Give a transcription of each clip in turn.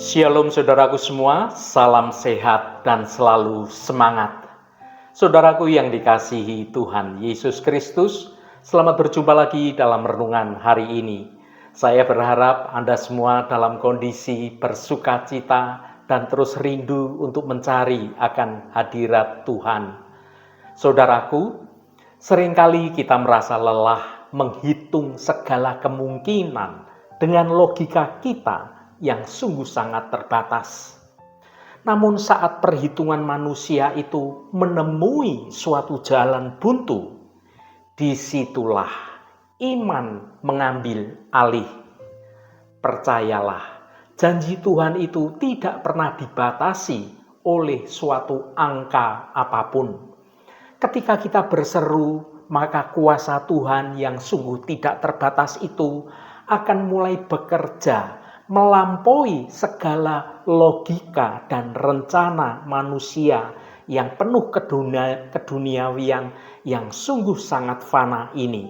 Shalom saudaraku semua, salam sehat dan selalu semangat. Saudaraku yang dikasihi Tuhan Yesus Kristus, selamat berjumpa lagi dalam renungan hari ini. Saya berharap Anda semua dalam kondisi bersukacita dan terus rindu untuk mencari akan hadirat Tuhan. Saudaraku, seringkali kita merasa lelah menghitung segala kemungkinan dengan logika kita yang sungguh sangat terbatas. Namun saat perhitungan manusia itu menemui suatu jalan buntu, disitulah iman mengambil alih. Percayalah, janji Tuhan itu tidak pernah dibatasi oleh suatu angka apapun. Ketika kita berseru, maka kuasa Tuhan yang sungguh tidak terbatas itu akan mulai bekerja melampaui segala logika dan rencana manusia yang penuh keduniawian yang sungguh sangat fana ini.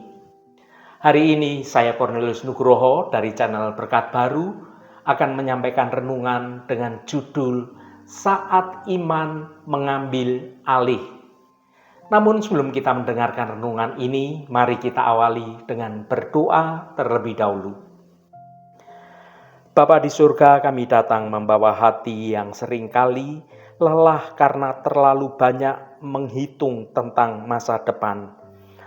Hari ini saya Cornelius Nugroho dari channel Berkat Baru akan menyampaikan renungan dengan judul Saat Iman Mengambil Alih. Namun sebelum kita mendengarkan renungan ini, mari kita awali dengan berdoa terlebih dahulu. Bapa di surga, kami datang membawa hati yang seringkali lelah karena terlalu banyak menghitung tentang masa depan.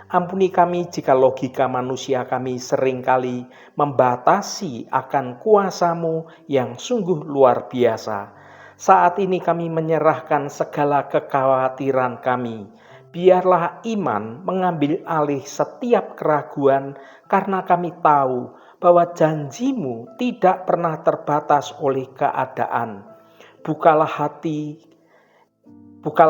Ampuni kami jika logika manusia kami seringkali membatasi akan kuasa-Mu yang sungguh luar biasa. Saat ini kami menyerahkan segala kekhawatiran kami. Biarlah iman mengambil alih setiap keraguan karena kami tahu bahwa janji-Mu tidak pernah terbatas oleh keadaan. Bukalah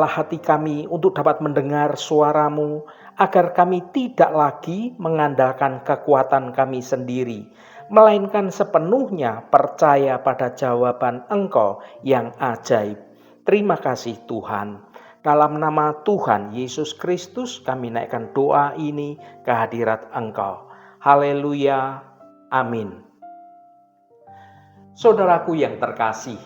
hati kami untuk dapat mendengar suara-Mu, agar kami tidak lagi mengandalkan kekuatan kami sendiri, melainkan sepenuhnya percaya pada jawaban Engkau yang ajaib. Terima kasih Tuhan. Dalam nama Tuhan Yesus Kristus kami naikkan doa ini ke hadirat Engkau. Haleluya. Amin. Saudaraku yang terkasih,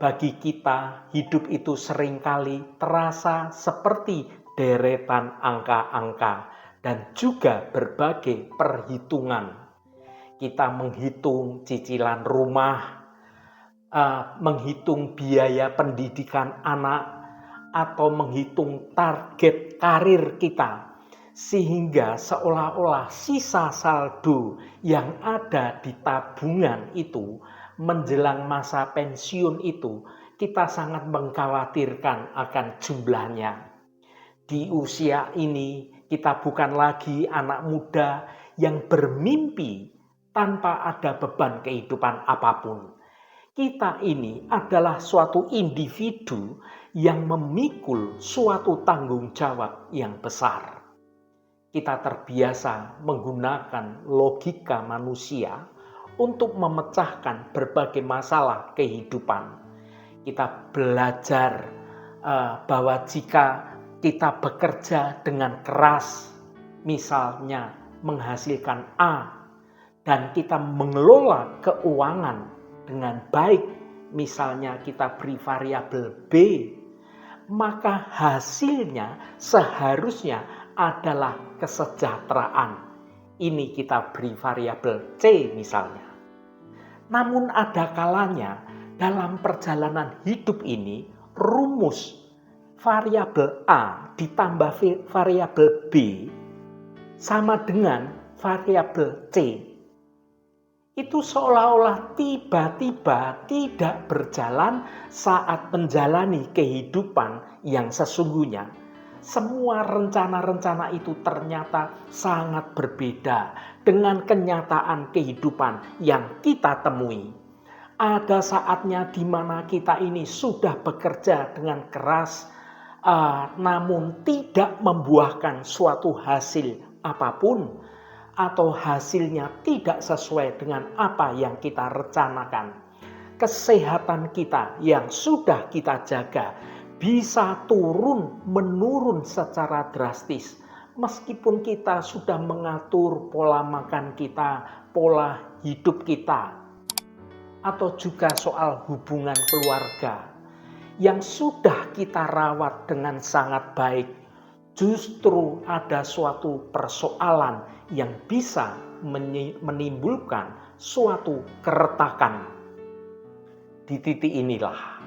bagi kita hidup itu seringkali terasa seperti deretan angka-angka dan juga berbagai perhitungan. Kita menghitung cicilan rumah, menghitung biaya pendidikan anak, atau menghitung target karir kita, sehingga seolah-olah sisa saldo yang ada di tabungan itu menjelang masa pensiun itu kita sangat mengkhawatirkan akan jumlahnya. Di usia ini kita bukan lagi anak muda yang bermimpi tanpa ada beban kehidupan apapun. Kita ini adalah suatu individu yang memikul suatu tanggung jawab yang besar. Kita terbiasa menggunakan logika manusia untuk memecahkan berbagai masalah kehidupan. Kita belajar bahwa jika kita bekerja dengan keras, misalnya menghasilkan A, dan kita mengelola keuangan dengan baik, misalnya kita beri variabel B, maka hasilnya seharusnya adalah kesejahteraan. Ini kita beri variabel C misalnya. Namun ada kalanya dalam perjalanan hidup ini rumus variabel A ditambah variabel B sama dengan variabel C. Itu seolah-olah tiba-tiba tidak berjalan saat menjalani kehidupan yang sesungguhnya. Semua rencana-rencana itu ternyata sangat berbeda dengan kenyataan kehidupan yang kita temui. Ada saatnya di mana kita ini sudah bekerja dengan keras, namun tidak membuahkan suatu hasil apapun, atau hasilnya tidak sesuai dengan apa yang kita rencanakan. Kesehatan kita yang sudah kita jaga bisa menurun secara drastis. Meskipun kita sudah mengatur pola makan kita, pola hidup kita. atau juga soal hubungan keluarga yang sudah kita rawat dengan sangat baik, justru ada suatu persoalan yang bisa menimbulkan suatu keretakan. Di titik inilah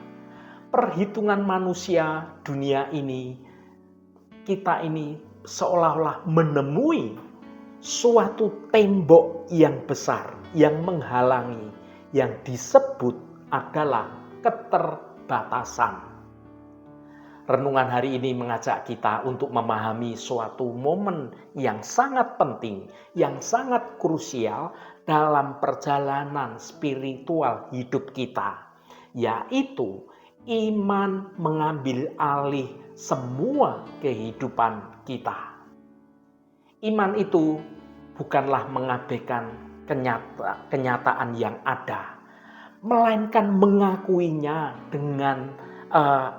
perhitungan manusia dunia ini, kita ini seolah-olah menemui suatu tembok yang besar yang menghalangi, yang disebut adalah keterbatasan. Renungan hari ini mengajak kita untuk memahami suatu momen yang sangat penting, yang sangat krusial dalam perjalanan spiritual hidup kita, yaitu iman mengambil alih semua kehidupan kita. Iman itu bukanlah mengabaikan kenyataan yang ada, melainkan mengakuinya dengan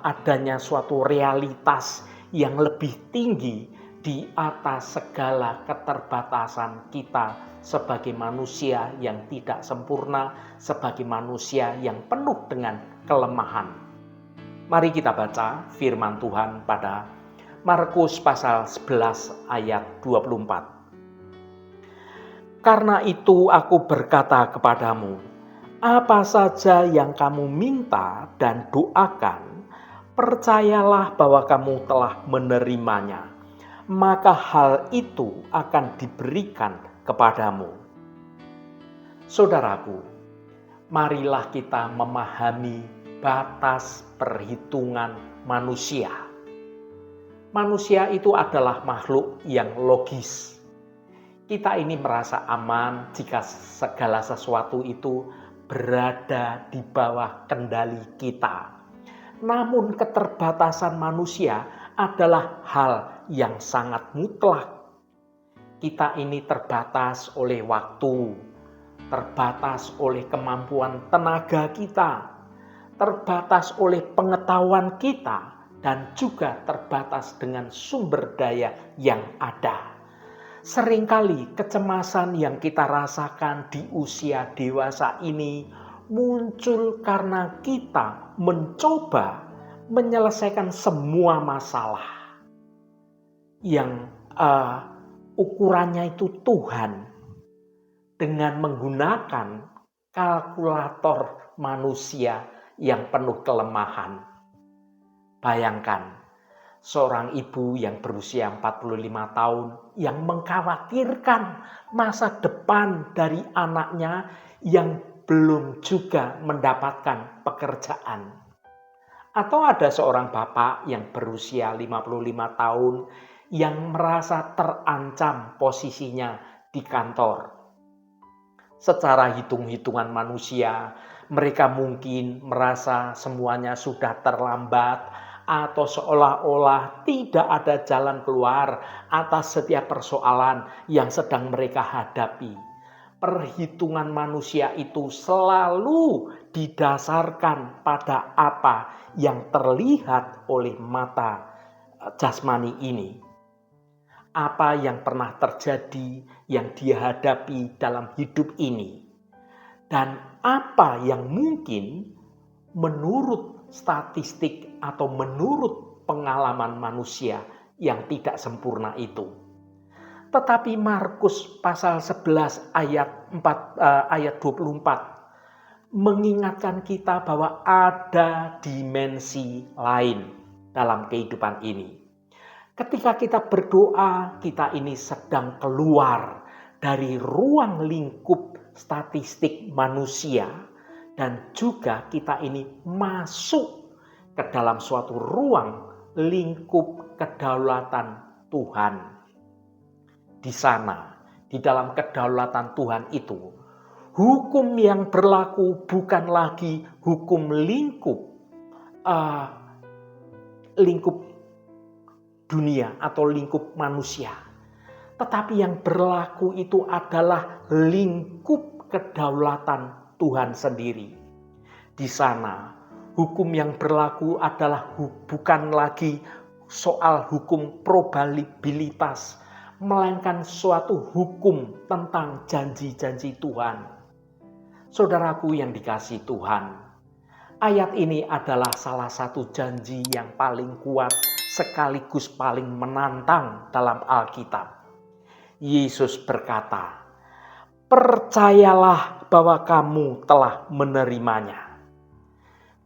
adanya suatu realitas yang lebih tinggi di atas segala keterbatasan kita sebagai manusia yang tidak sempurna, sebagai manusia yang penuh dengan kelemahan. Mari kita baca firman Tuhan pada Markus pasal 11 ayat 24. Karena itu aku berkata kepadamu, apa saja yang kamu minta dan doakan, percayalah bahwa kamu telah menerimanya, maka hal itu akan diberikan kepadamu. Saudaraku, marilah kita memahami batas perhitungan manusia. Manusia itu adalah makhluk yang logis. Kita ini merasa aman jika segala sesuatu itu berada di bawah kendali kita. Namun keterbatasan manusia adalah hal yang sangat mutlak. Kita ini terbatas oleh waktu, terbatas oleh kemampuan tenaga kita, terbatas oleh pengetahuan kita, dan juga terbatas dengan sumber daya yang ada. Seringkali kecemasan yang kita rasakan di usia dewasa ini muncul karena kita mencoba menyelesaikan semua masalah yang ukurannya itu Tuhan dengan menggunakan kalkulator manusia yang penuh kelemahan. Bayangkan seorang ibu yang berusia 45 tahun yang mengkhawatirkan masa depan dari anaknya yang belum juga mendapatkan pekerjaan. Atau ada seorang bapak yang berusia 55 tahun yang merasa terancam posisinya di kantor. Secara hitung-hitungan manusia, mereka mungkin merasa semuanya sudah terlambat, atau seolah-olah tidak ada jalan keluar atas setiap persoalan yang sedang mereka hadapi. Perhitungan manusia itu selalu didasarkan pada apa yang terlihat oleh mata jasmani ini. Apa yang pernah terjadi, yang dia hadapi dalam hidup ini. Dan apa yang mungkin menurut statistik atau menurut pengalaman manusia yang tidak sempurna itu. Tetapi Markus pasal 11 ayat 24 mengingatkan kita bahwa ada dimensi lain dalam kehidupan ini. Ketika kita berdoa, kita ini sedang keluar dari ruang lingkup statistik manusia, dan juga kita ini masuk ke dalam suatu ruang lingkup kedaulatan Tuhan. Di sana, di dalam kedaulatan Tuhan itu, hukum yang berlaku bukan lagi hukum lingkup dunia atau lingkup manusia. Tetapi yang berlaku itu adalah lingkup kedaulatan Tuhan sendiri. Di sana, hukum yang berlaku adalah bukan lagi soal hukum probabilitas, melainkan suatu hukum tentang janji-janji Tuhan. Saudaraku yang dikasihi Tuhan, ayat ini adalah salah satu janji yang paling kuat sekaligus paling menantang dalam Alkitab. Yesus berkata, "Percayalah bahwa kamu telah menerimanya."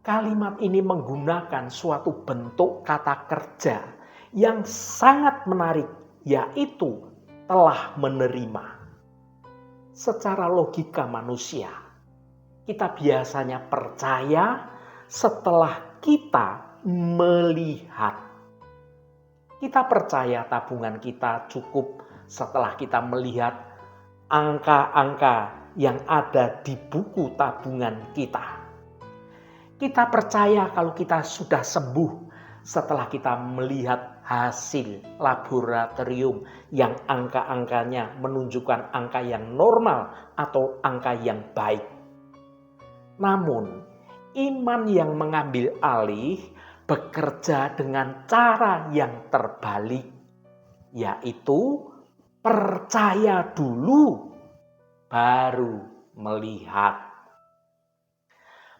Kalimat ini menggunakan suatu bentuk kata kerja yang sangat menarik, yaitu telah menerima. Secara logika manusia, kita biasanya percaya setelah kita melihat. Kita percaya tabungan kita cukup setelah kita melihat angka-angka yang ada di buku tabungan kita. Kita percaya kalau kita sudah sembuh setelah kita melihat hasil laboratorium yang angka-angkanya menunjukkan angka yang normal atau angka yang baik. Namun, iman yang mengambil alih bekerja dengan cara yang terbalik, yaitu percaya dulu baru melihat.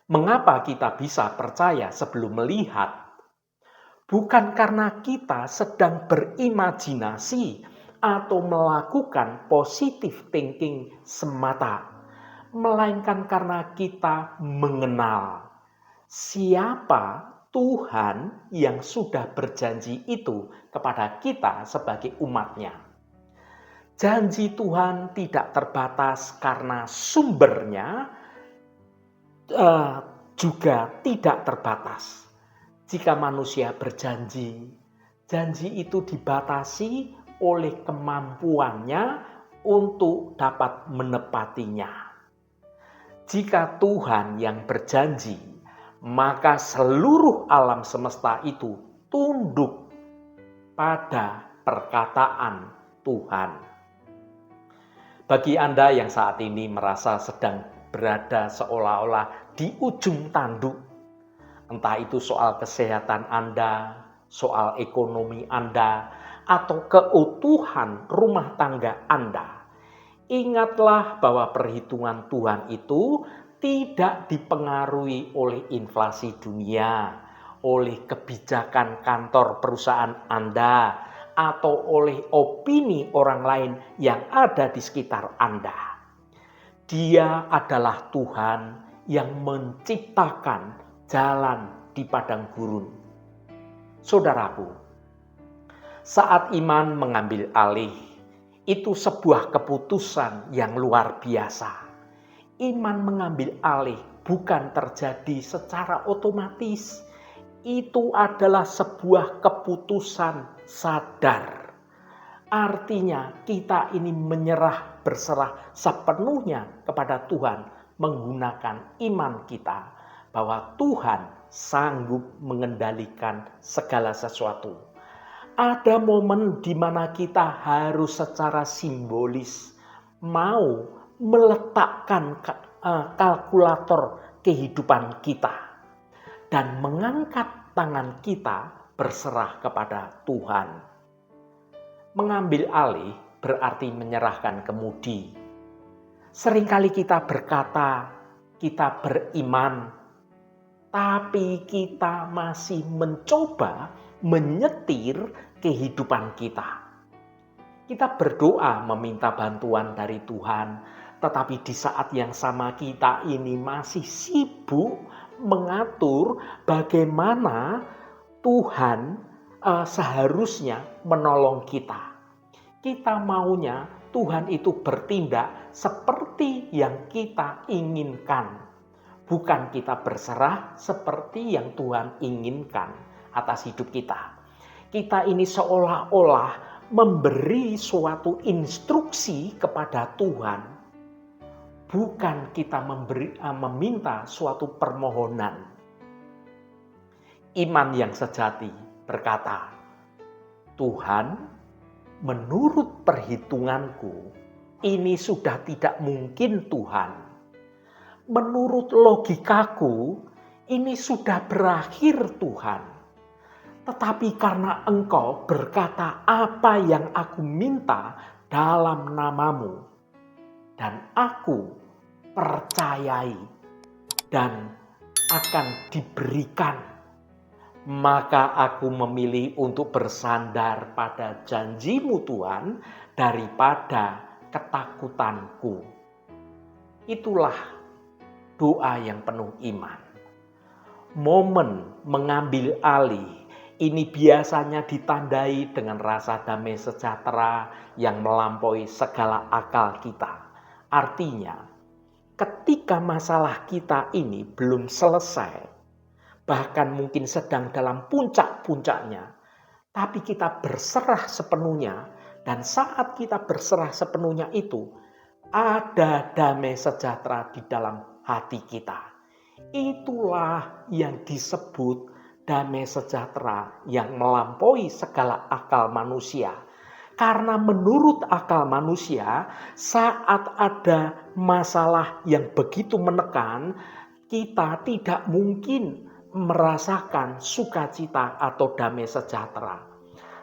Mengapa kita bisa percaya sebelum melihat? Bukan karena kita sedang berimajinasi atau melakukan positive thinking semata, melainkan karena kita mengenal siapa Tuhan yang sudah berjanji itu kepada kita sebagai umatnya. Janji Tuhan tidak terbatas karena sumbernya juga tidak terbatas. Jika manusia berjanji, janji itu dibatasi oleh kemampuannya untuk dapat menepatinya. Jika Tuhan yang berjanji, maka seluruh alam semesta itu tunduk pada perkataan Tuhan. Bagi Anda yang saat ini merasa sedang berada seolah-olah di ujung tanduk, entah itu soal kesehatan Anda, soal ekonomi Anda, atau keutuhan rumah tangga Anda, ingatlah bahwa perhitungan Tuhan itu tidak dipengaruhi oleh inflasi dunia, oleh kebijakan kantor perusahaan Anda, atau oleh opini orang lain yang ada di sekitar Anda. Dia adalah Tuhan yang menciptakan jalan di padang gurun. Saudaraku, saat iman mengambil alih, itu sebuah keputusan yang luar biasa. Iman mengambil alih bukan terjadi secara otomatis. Itu adalah sebuah keputusan sadar. Artinya kita ini berserah sepenuhnya kepada Tuhan menggunakan iman kita bahwa Tuhan sanggup mengendalikan segala sesuatu. Ada momen di mana kita harus secara simbolis mau meletakkan kalkulator kehidupan kita dan mengangkat tangan kita berserah kepada Tuhan. Mengambil alih berarti menyerahkan kemudi. Seringkali kita berkata kita beriman, tapi kita masih mencoba menyetir kehidupan kita. Kita berdoa meminta bantuan dari Tuhan, tetapi di saat yang sama kita ini masih sibuk mengatur bagaimana Tuhan seharusnya menolong kita. Kita maunya Tuhan itu bertindak seperti yang kita inginkan. Bukan kita berserah seperti yang Tuhan inginkan atas hidup kita. Kita ini seolah-olah memberi suatu instruksi kepada Tuhan. Bukan kita meminta suatu permohonan. Iman yang sejati berkata, Tuhan, menurut perhitunganku, ini sudah tidak mungkin Tuhan. Menurut logikaku, ini sudah berakhir Tuhan. Tetapi karena Engkau berkata apa yang aku minta dalam namamu, dan aku percayai, dan akan diberikan. Maka aku memilih untuk bersandar pada janji-Mu Tuhan daripada ketakutanku. Itulah doa yang penuh iman. Momen mengambil alih ini biasanya ditandai dengan rasa damai sejahtera yang melampaui segala akal kita. Artinya, ketika masalah kita ini belum selesai, bahkan mungkin sedang dalam puncak-puncaknya, tapi kita berserah sepenuhnya, dan saat kita berserah sepenuhnya itu, ada damai sejahtera di dalam hati kita. Itulah yang disebut damai sejahtera yang melampaui segala akal manusia. Karena menurut akal manusia, saat ada masalah yang begitu menekan, kita tidak mungkin merasakan sukacita atau damai sejahtera.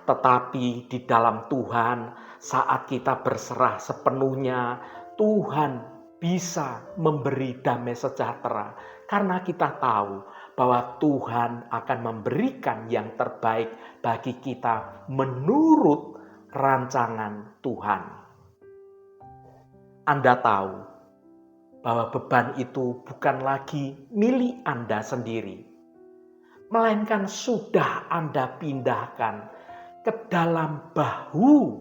Tetapi di dalam Tuhan, saat kita berserah sepenuhnya, Tuhan bisa memberi damai sejahtera. Karena kita tahu bahwa Tuhan akan memberikan yang terbaik bagi kita menurut rancangan Tuhan. Anda tahu bahwa beban itu bukan lagi milik Anda sendiri, melainkan sudah Anda pindahkan ke dalam bahu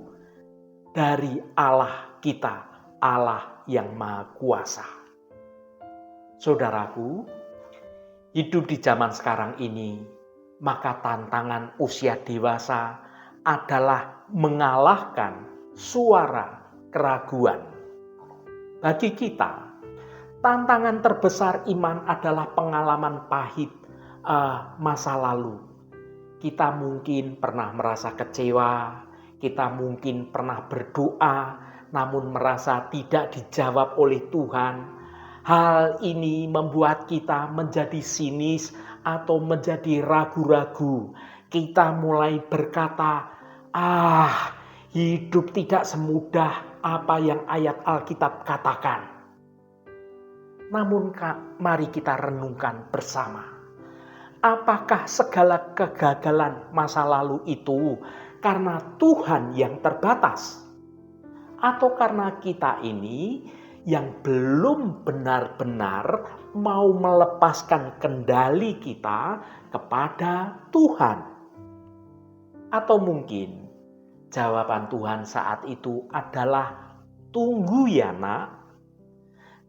dari Allah kita, Allah yang Maha Kuasa. Saudaraku, hidup di zaman sekarang ini, maka tantangan usia dewasa adalah mengalahkan suara keraguan. Bagi kita, tantangan terbesar iman adalah pengalaman pahit masa lalu. Kita mungkin pernah merasa kecewa, kita mungkin pernah berdoa, namun merasa tidak dijawab oleh Tuhan. Hal ini membuat kita menjadi sinis atau menjadi ragu-ragu. Kita mulai berkata, hidup tidak semudah apa yang ayat Alkitab katakan. Namun mari kita renungkan bersama. Apakah segala kegagalan masa lalu itu karena Tuhan yang terbatas? Atau karena kita ini yang belum benar-benar mau melepaskan kendali kita kepada Tuhan? Atau mungkin jawaban Tuhan saat itu adalah tunggu ya nak.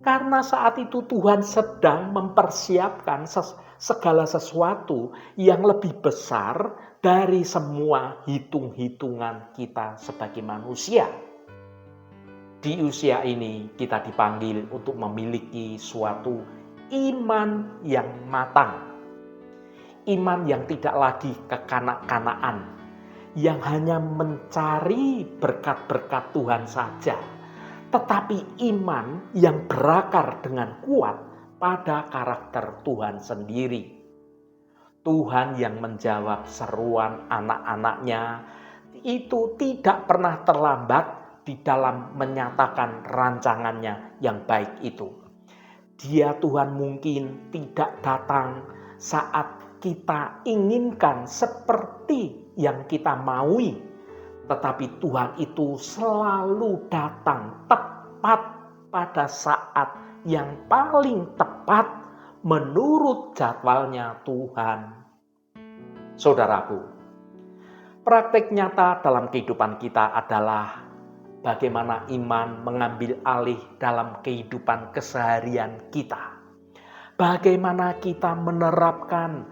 Karena saat itu Tuhan sedang mempersiapkan segala sesuatu yang lebih besar dari semua hitung-hitungan kita sebagai manusia. Di usia ini kita dipanggil untuk memiliki suatu iman yang matang. Iman yang tidak lagi kekanak-kanakan, yang hanya mencari berkat-berkat Tuhan saja. Tetapi iman yang berakar dengan kuat pada karakter Tuhan sendiri. Tuhan yang menjawab seruan anak-anaknya itu tidak pernah terlambat di dalam menyatakan rancangannya yang baik itu. Dia Tuhan mungkin tidak datang saat kita inginkan seperti yang kita maui, tetapi Tuhan itu selalu datang tepat pada saat yang paling tepat menurut jadwalnya Tuhan. Saudaraku, praktek nyata dalam kehidupan kita adalah bagaimana iman mengambil alih dalam kehidupan keseharian kita. Bagaimana kita menerapkan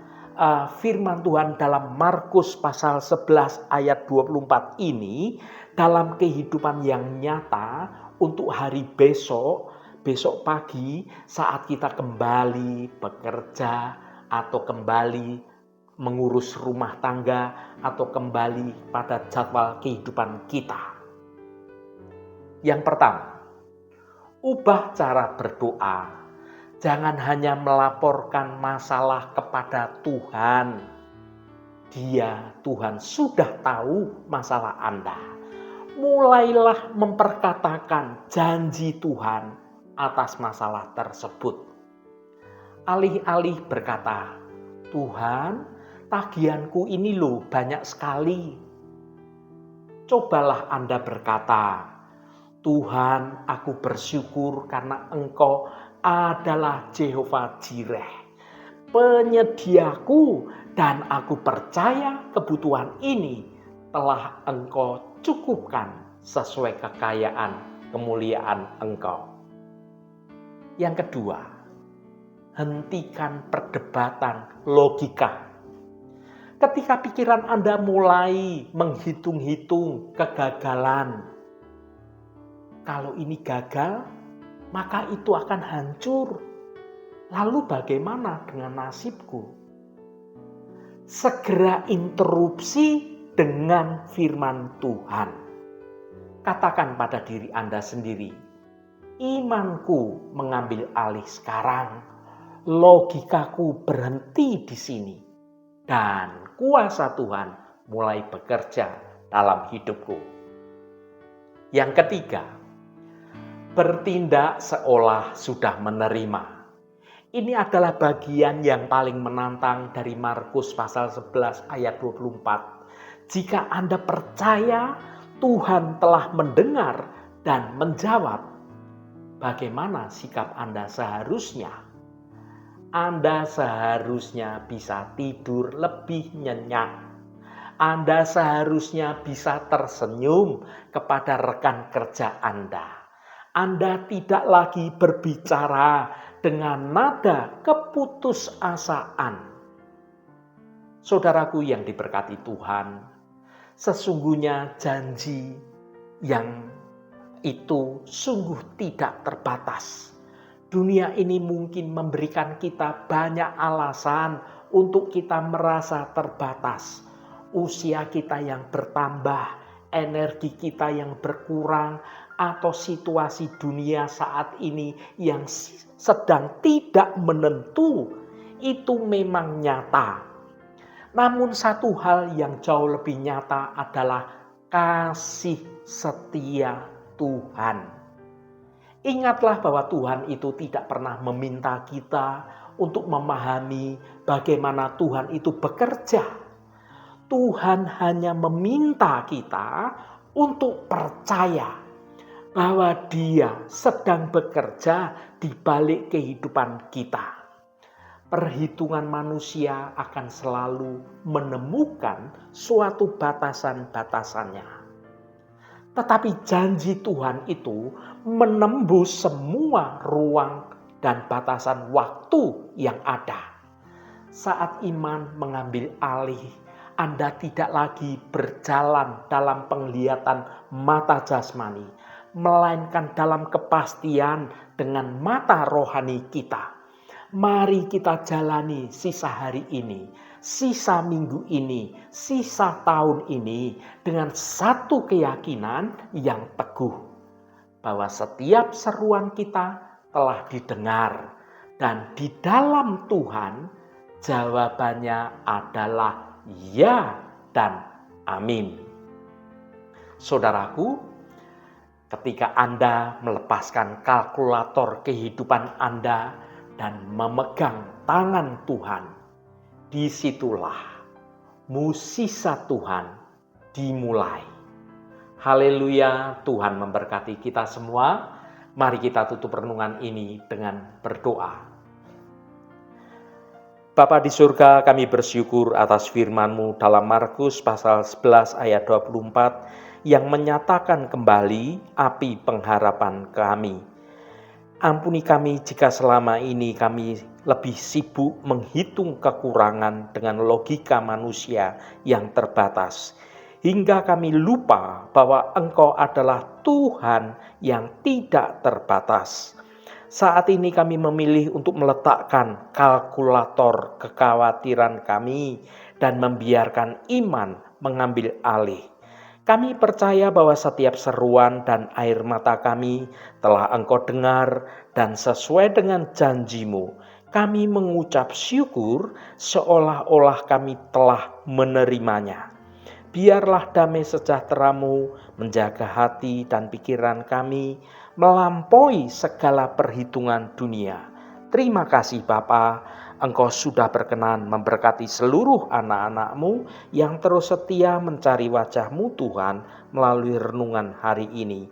firman Tuhan dalam Markus pasal 11 ayat 24 ini dalam kehidupan yang nyata untuk hari besok pagi saat kita kembali bekerja atau kembali mengurus rumah tangga atau kembali pada jadwal kehidupan kita. Yang pertama, ubah cara berdoa. Jangan hanya melaporkan masalah kepada Tuhan. Tuhan sudah tahu masalah Anda. Mulailah memperkatakan janji Tuhan atas masalah tersebut. Alih-alih berkata, "Tuhan, tagihanku ini loh banyak sekali." Cobalah Anda berkata, "Tuhan, aku bersyukur karena Engkau adalah Jehovah Jireh, penyediaku, dan aku percaya kebutuhan ini telah Engkau cukupkan sesuai kekayaan kemuliaan Engkau." Yang kedua, hentikan perdebatan logika. Ketika pikiran Anda mulai menghitung-hitung kegagalan, kalau ini gagal, maka itu akan hancur. Lalu bagaimana dengan nasibku? Segera interupsi dengan firman Tuhan. Katakan pada diri Anda sendiri, imanku mengambil alih sekarang, logikaku berhenti di sini, dan kuasa Tuhan mulai bekerja dalam hidupku. Yang ketiga, bertindak seolah sudah menerima. Ini adalah bagian yang paling menantang dari Markus pasal 11 ayat 24. Jika Anda percaya Tuhan telah mendengar dan menjawab, bagaimana sikap Anda seharusnya? Anda seharusnya bisa tidur lebih nyenyak. Anda seharusnya bisa tersenyum kepada rekan kerja Anda. Anda tidak lagi berbicara dengan nada keputusasaan. Saudaraku yang diberkati Tuhan, sesungguhnya janji yang itu sungguh tidak terbatas. Dunia ini mungkin memberikan kita banyak alasan untuk kita merasa terbatas. Usia kita yang bertambah, energi kita yang berkurang, atau situasi dunia saat ini yang sedang tidak menentu, itu memang nyata. Namun satu hal yang jauh lebih nyata adalah kasih setia Tuhan. Ingatlah bahwa Tuhan itu tidak pernah meminta kita untuk memahami bagaimana Tuhan itu bekerja. Tuhan hanya meminta kita untuk percaya bahwa Dia sedang bekerja di balik kehidupan kita. Perhitungan manusia akan selalu menemukan suatu batasan-batasannya. Tetapi janji Tuhan itu menembus semua ruang dan batasan waktu yang ada. Saat iman mengambil alih, Anda tidak lagi berjalan dalam penglihatan mata jasmani, melainkan dalam kepastian dengan mata rohani kita. Mari kita jalani sisa hari ini, sisa minggu ini, sisa tahun ini dengan satu keyakinan yang teguh, bahwa setiap seruan kita telah didengar, dan di dalam Tuhan jawabannya adalah ya dan amin. Saudaraku, ketika Anda melepaskan kalkulator kehidupan Anda dan memegang tangan Tuhan, disitulah mukjizat Tuhan dimulai. Haleluya, Tuhan memberkati kita semua. Mari kita tutup renungan ini dengan berdoa. Bapa di surga, kami bersyukur atas firman-Mu dalam Markus pasal 11 ayat 24 yang menyatakan kembali api pengharapan kami. Ampuni kami jika selama ini kami lebih sibuk menghitung kekurangan dengan logika manusia yang terbatas, hingga kami lupa bahwa Engkau adalah Tuhan yang tidak terbatas. Saat ini kami memilih untuk meletakkan kalkulator kekhawatiran kami dan membiarkan iman mengambil alih. Kami percaya bahwa setiap seruan dan air mata kami telah Engkau dengar, dan sesuai dengan janji-Mu, kami mengucap syukur seolah-olah kami telah menerimanya. Biarlah damai sejahtera-Mu menjaga hati dan pikiran kami, melampaui segala perhitungan dunia. Terima kasih Bapa, Engkau sudah berkenan memberkati seluruh anak-anak-Mu yang terus setia mencari wajah-Mu Tuhan melalui renungan hari ini.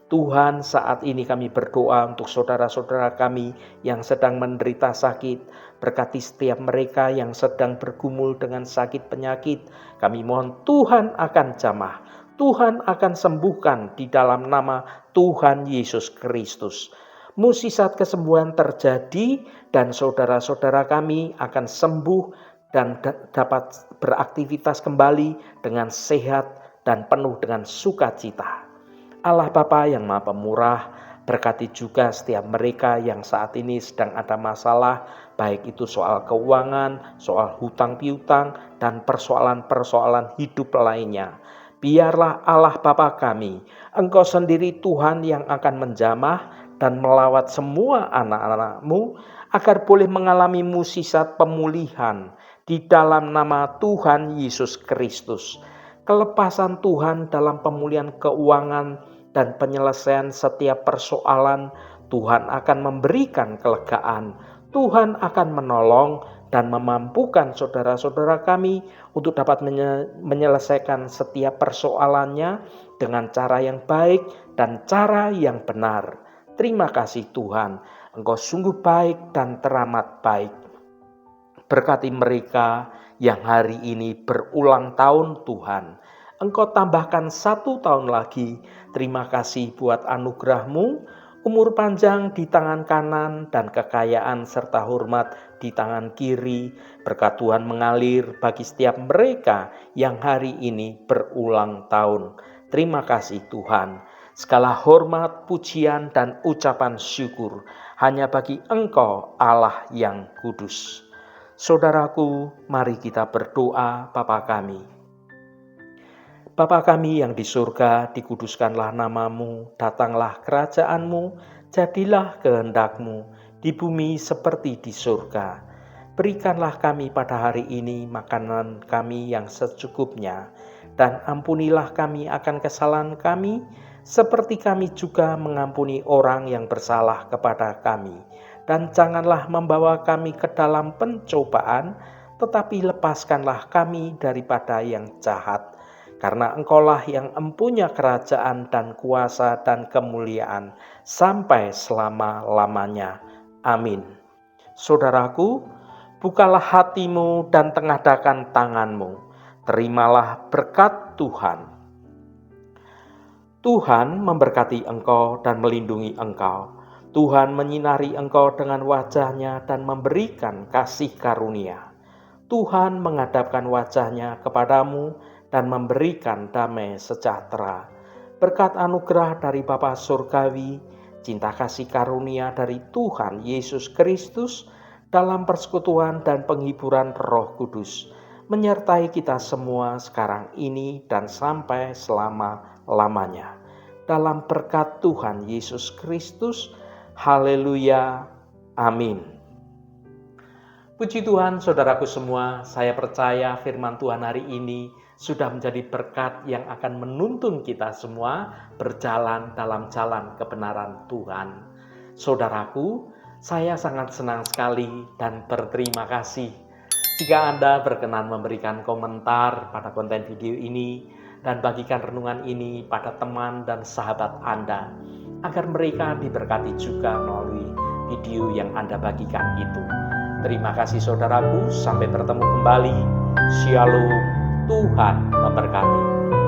Tuhan, saat ini kami berdoa untuk saudara-saudara kami yang sedang menderita sakit. Berkati setiap mereka yang sedang bergumul dengan sakit penyakit. Kami mohon Tuhan akan jamah, Tuhan akan sembuhkan di dalam nama Tuhan Yesus Kristus. Mukjizat kesembuhan terjadi dan saudara-saudara kami akan sembuh dan dapat beraktivitas kembali dengan sehat dan penuh dengan sukacita. Allah Bapa yang Maha Pemurah, berkati juga setiap mereka yang saat ini sedang ada masalah, baik itu soal keuangan, soal hutang piutang, dan persoalan-persoalan hidup lainnya. Biarlah Allah Bapa kami, Engkau sendiri Tuhan yang akan menjamah dan melawat semua anak-anak-Mu agar boleh mengalami mukjizat pemulihan di dalam nama Tuhan Yesus Kristus. Kelepasan Tuhan dalam pemulihan keuangan dan penyelesaian setiap persoalan. Tuhan akan memberikan kelegaan, Tuhan akan menolong dan memampukan saudara-saudara kami untuk dapat menyelesaikan setiap persoalannya dengan cara yang baik dan cara yang benar. Terima kasih Tuhan, Engkau sungguh baik dan teramat baik. Berkati mereka yang hari ini berulang tahun Tuhan. Engkau tambahkan 1 tahun lagi. Terima kasih buat anugerah-Mu, umur panjang di tangan kanan dan kekayaan serta hormat di tangan kiri. Berkat Tuhan mengalir bagi setiap mereka yang hari ini berulang tahun. Terima kasih Tuhan. Segala hormat, pujian, dan ucapan syukur hanya bagi Engkau Allah yang kudus. Saudaraku, mari kita berdoa. Bapa kami. Bapa kami yang di surga, dikuduskanlah nama-Mu, datanglah kerajaan-Mu, jadilah kehendak-Mu, di bumi seperti di surga. Berikanlah kami pada hari ini makanan kami yang secukupnya, dan ampunilah kami akan kesalahan kami, seperti kami juga mengampuni orang yang bersalah kepada kami. Dan janganlah membawa kami ke dalam pencobaan, tetapi lepaskanlah kami daripada yang jahat. Karena Engkaulah yang empunya kerajaan dan kuasa dan kemuliaan sampai selama-lamanya. Amin. Saudaraku, bukalah hatimu dan tengadakan tanganmu. Terimalah berkat Tuhan. Tuhan memberkati engkau dan melindungi engkau. Tuhan menyinari engkau dengan wajah-Nya dan memberikan kasih karunia. Tuhan menghadapkan wajah-Nya kepadamu dan memberikan damai sejahtera. Berkat anugerah dari Bapa Surgawi, cinta kasih karunia dari Tuhan Yesus Kristus, dalam persekutuan dan penghiburan Roh Kudus, menyertai kita semua sekarang ini dan sampai selama-lamanya. Dalam berkat Tuhan Yesus Kristus, haleluya, amin. Puji Tuhan, saudaraku semua, saya percaya firman Tuhan hari ini sudah menjadi berkat yang akan menuntun kita semua berjalan dalam jalan kebenaran Tuhan. Saudaraku, saya sangat senang sekali dan berterima kasih jika Anda berkenan memberikan komentar pada konten video ini dan bagikan renungan ini pada teman dan sahabat Anda, agar mereka diberkati juga melalui video yang Anda bagikan itu. Terima kasih saudaraku, sampai bertemu kembali. Shalom, Tuhan memberkati.